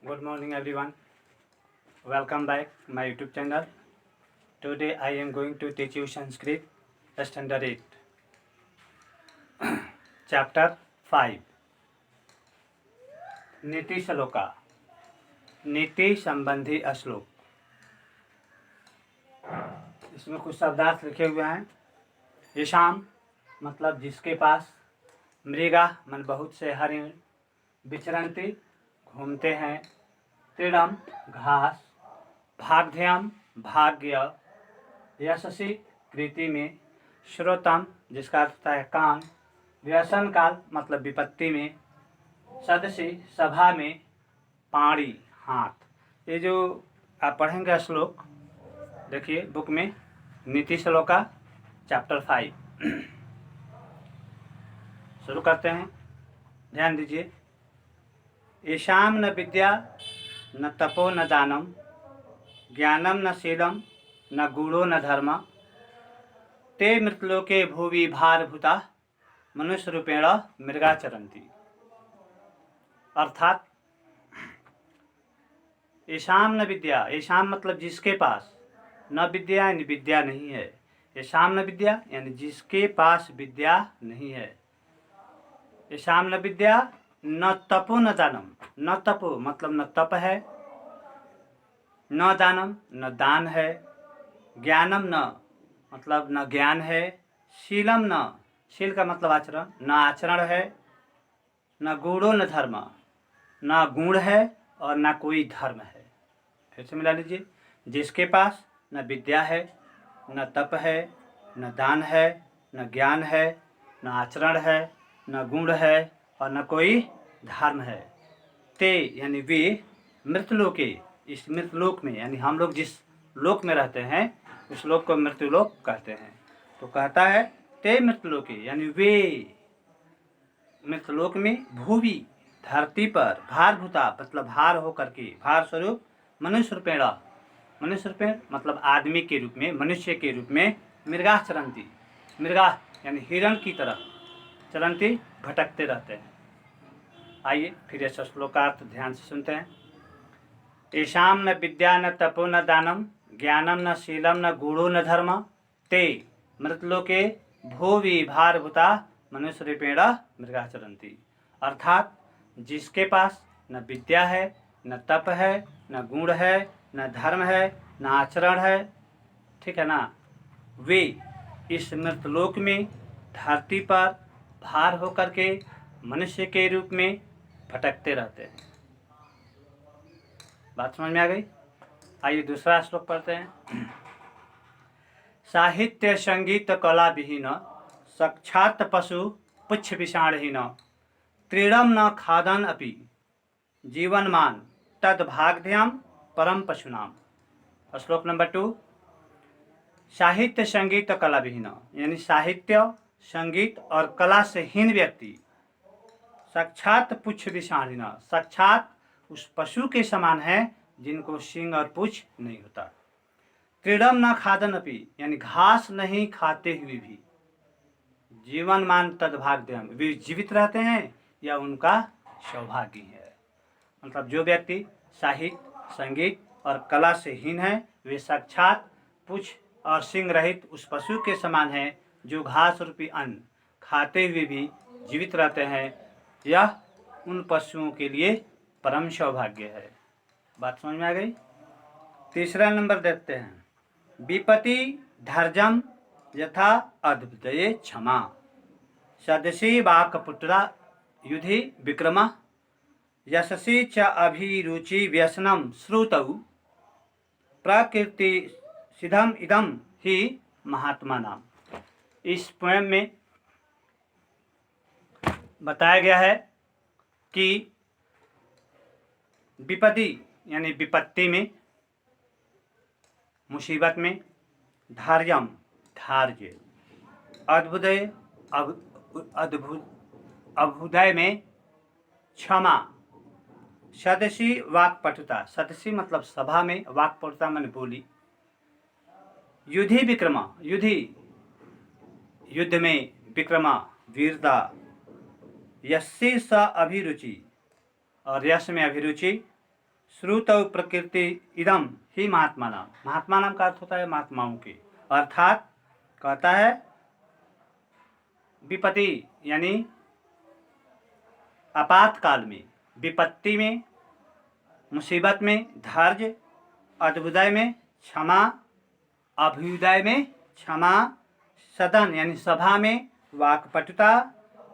Good morning everyone. Welcome back my YouTube channel. Today I am going to teach you Sanskrit Standard 8 Chapter 5 नीति श्लोका नीति संबंधी श्लोक। इसमें कुछ शब्दार्थ लिखे हुए हैं। येषाम मतलब जिसके पास, मृगा मन बहुत से हरिण, विचरन्ति घूमते हैं, तृणम घास, भाग्यम भाग्य, यशस्वी कृति में, श्रोतम जिसका अर्थ होता है कान, व्यसन काल मतलब विपत्ति में, सदस्य सभा में, पाणी हाथ। ये जो आप पढ़ेंगे श्लोक, देखिए बुक में नीति श्लोका चैप्टर 5 शुरू करते हैं। ध्यान दीजिए। येषाम न विद्या न तपो न दानम, ज्ञानम न शीलम न गूढ़ो न धर्म, ते मृतलोके भुवि भारभूता मनुष्य रूपेण मृगा चरन्ति। अर्थात येषाम न विद्या, येषाम मतलब जिसके पास, न विद्या यानी विद्या नहीं है। येषाम न विद्या यानी जिसके पास विद्या नहीं है। येषाम न विद्या न तपो न दानम, न तपो मतलब न तप है, न दानम न दान है, ज्ञानम न मतलब न ज्ञान है, शीलम न शील का मतलब आचरण, न आचरण है, न गूढ़ो न धर्म न गुण है और न कोई धर्म है। फिर से मिला लीजिए। जिसके पास न विद्या है, न तप है, न दान है, न ज्ञान है, न आचरण है, न गुण है और न कोई धर्म है। ते यानी वे मृतलोके, इस मृतलोक में यानी हम लोग जिस लोक में रहते हैं उस लोक को मृत्युलोक कहते हैं। तो कहता है ते मृतलोके यानी वे मृतलोक में, भूवि धरती पर, भारभूता मतलब भार हो करके, भार स्वरूप, मनुष्य रूपेण, मनुष्य रूपेण मतलब आदमी के रूप में, मनुष्य के रूप में, मृगा चरन्ति, मृगा यानी हिरण की तरह, चरन्ति भटकते रहते हैं। आइए फिर ऐसा श्लोकार्थ ध्यान से सुनते हैं। येषाम न विद्या न तपो न दानम, ज्ञानम न शीलम न गूढ़ो न धर्म, ते मृतलोके भूवि भारभूता मनुष्य रूपेण मृगा चरन्ति। अर्थात जिसके पास न विद्या है, न तप है, न गुण है, न धर्म है, न आचरण है, ठीक है ना, वे इस मृतलोक में धरती पर भार होकर के मनुष्य के रूप में भटकते रहते हैं। बात समझ में आ गई। आइए दूसरा श्लोक पढ़ते हैं। साहित्य संगीत कला विहीन, साक्षात पशु पुच्छ विषाणहीन, तृणम न खादन अपि जीवनमान तद्भाग्यम परम पशुनाम। श्लोक नंबर 2। साहित्य संगीत कला विहीन यानी साहित्य संगीत और कला से हीन व्यक्ति, साक्षात पुच्छ विषाणहीन साक्षात उस पशु के समान है जिनको सींग और पूछ नहीं होता। तृणम न खादन अपि यानी घास नहीं खाते हुए भी, जीवनमान तद्भाग्यम वे जीवित रहते हैं या उनका सौभाग्य है। मतलब जो व्यक्ति साहित्य संगीत और कला से हीन है वे साक्षात पूछ और सिंग रहित उस पशु के समान है जो घास रूपी अन्न खाते हुए भी जीवित रहते हैं। यह उन पशुओं के लिए परम सौभाग्य है। बात समझ में आ गई। तीसरा नंबर देखते हैं। विपति धैर्यम यथा अद्भुतये क्षमा, सदसी वाक्पुत्रा युधि विक्रम, यशसी च अभिरुचि व्यसनम श्रुतौ, प्रकृति सिद्धम इदम ही महात्मा नाम। इस पोएम में बताया गया है कि विपत्ति यानी विपत्ति में, मुसीबत में, धैर्यम धैर्य, अद्भुतय अभुदय में क्षमा, सदसी वाक्पटुता, सदसी मतलब सभा में, वाक्पटुता मन बोली, युधि विक्रम युधि युद्ध में, विक्रम वीरता, यस्सी स अभिरुचि और यश में अभिरुचि, श्रुतौ प्रकृति इदम ही महात्मा नाम। महात्मा नाम का अर्थ होता है महात्माओं की, अर्थात कहता है विपत्ति यानी आपातकाल में, विपत्ति में, मुसीबत में धैर्य, अभ्युदय में क्षमा, अभ्युदय में क्षमा, सदन यानी सभा में वाक्पटुता,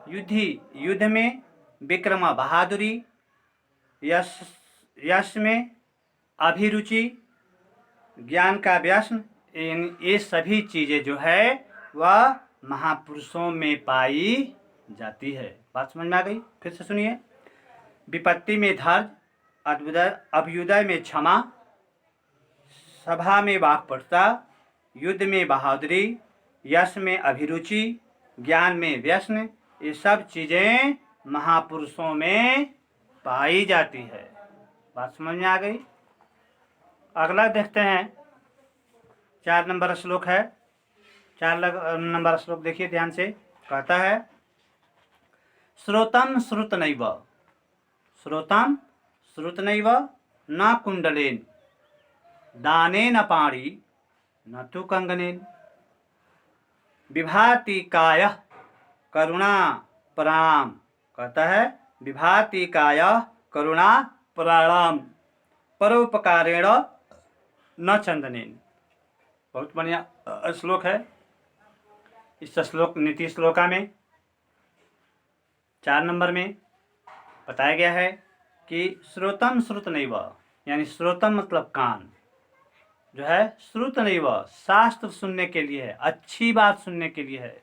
युद्ध में विक्रम बहादुरी, यश में अभिरुचि, ज्ञान का व्यसन, ये सभी चीज़ें जो है वह महापुरुषों में पाई जाती है। बात समझ में आ गई? फिर से सुनिए। विपत्ति में धैर्य, अभ्युदय में क्षमा, सभा में वाक्पटुता, युद्ध में बहादुरी, यश में अभिरुचि, ज्ञान में व्यसन, ये सब चीज़ें महापुरुषों में पाई जाती है। बात समझ में आ गई? अगला देखते हैं, 4 नंबर श्लोक है। 4 नंबर श्लोक देखिए ध्यान से। कहता है श्रोतम श्रुतनैव, श्रोतम श्रुतनैव न कुंडलेन, दानेन पाणि न तु कंगनेन, विभाति कायः करुणा प्राणाम। कहता है विभाति कायः करुणा प्राणाम, परोपकारेण न चंदनेन। बहुत बढ़िया श्लोक है। इस श्लोक नीति श्लोका में 4 नंबर में बताया गया है कि श्रोतम श्रुतनैव, यानी श्रोतम मतलब कान जो है, श्रुतनैव शास्त्र सुनने के लिए है, अच्छी बात सुनने के लिए है।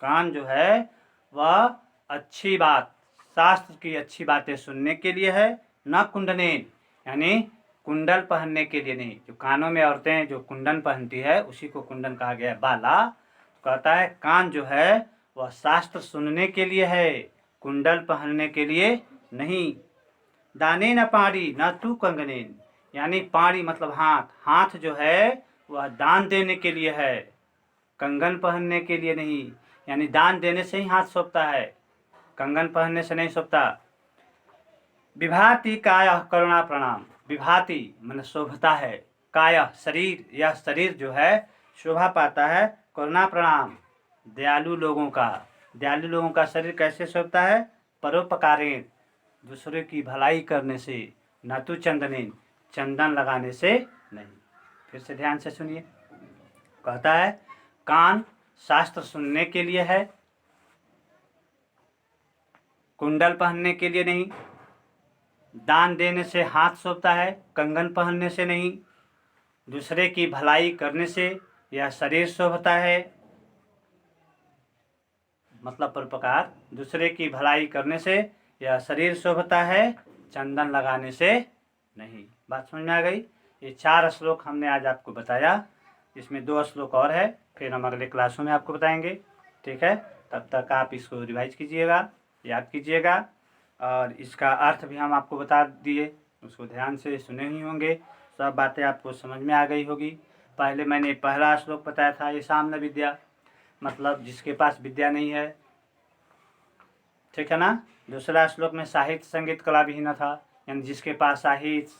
कान जो है वह अच्छी बात, शास्त्र की अच्छी बातें सुनने के लिए है। न कुंडनेन यानी कुंडल पहनने के लिए नहीं। जो कानों में औरतें जो कुंडन पहनती है उसी को कुंडन कहा गया है, बाला। कहता है कान जो है वह शास्त्र सुनने के लिए है, कुंडल पहनने के लिए नहीं। दाने न पाड़ी न तू कंगनेन, यानी पाड़ी मतलब हाथ, हाथ जो है वह दान देने के लिए है, कंगन पहनने के लिए नहीं। यानी दान देने से ही हाथ शोभता है, कंगन पहनने से नहीं शोभता। विभाति कायः करुणा प्रणाम, विभाति मन शोभता है, कायः शरीर, यह शरीर जो है शोभा पाता है। करुणा प्रणाम दयालु लोगों का, दयालु लोगों का शरीर कैसे शोभता है? परोपकारेण दूसरे की भलाई करने से, न तो चंदनेन चंदन लगाने से नहीं। फिर से ध्यान से सुनिए। कहता है कान शास्त्र सुनने के लिए है, कुंडल पहनने के लिए नहीं। दान देने से हाथ शोभता है, कंगन पहनने से नहीं। दूसरे की भलाई करने से यह शरीर शोभता है, मतलब परोपकार, दूसरे की भलाई करने से यह शरीर शोभता है, चंदन लगाने से नहीं। बात समझ में आ गई? ये 4 श्लोक हमने आज आपको बताया। इसमें 2 श्लोक और है, फिर हम अगले क्लासों में आपको बताएंगे। ठीक है, तब तक आप इसको रिवाइज कीजिएगा, याद कीजिएगा, और इसका अर्थ भी हम आपको बता दिए, उसको ध्यान से सुने ही होंगे। सब बातें आपको समझ में आ गई होगी। पहले मैंने पहला श्लोक बताया था, ये साम्य विद्या, मतलब जिसके पास विद्या नहीं है। ठीक है ना। दूसरा श्लोक में साहित्य संगीत कला विहीन था, यानी जिसके पास साहित्य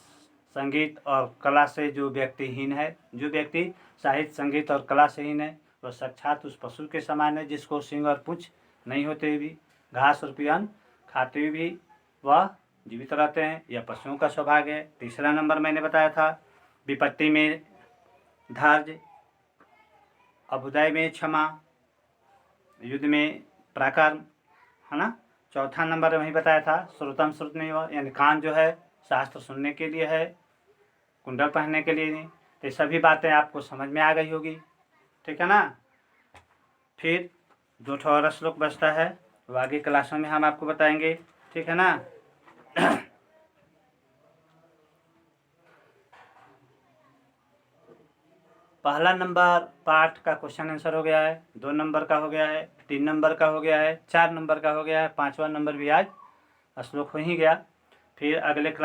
संगीत और कला से जो व्यक्तिहीन है, जो व्यक्ति साहित्य संगीत और कला से हीन है वह साक्षात उस पशु के समान है जिसको सींग और पूंछ नहीं होते हुए भी, घास और पियन खाते हुए भी वह जीवित रहते हैं। यह पशुओं का सौभाग्य है। तीसरा नंबर मैंने बताया था विपत्ति में धैर्य, अभ्युदय में क्षमा, युद्ध में पराक्रम, है ना। चौथा नंबर वही बताया था श्रोतम श्रुतनैव, यानी कान जो है शास्त्र सुनने के लिए है, कुंडल पहनने के लिए नहीं। तो ये सभी बातें आपको समझ में आ गई होगी। ठीक है ना। फिर 2 और श्लोक बचता है, वो आगे क्लासों में हम आपको बताएंगे। ठीक है ना। पहला नंबर पाठ का क्वेश्चन आंसर हो गया है, 2 नंबर का हो गया है, 3 नंबर का हो गया है, 4 नंबर का हो गया है, 5वां नंबर भी आज श्लोक हो ही गया। फिर अगले क्लास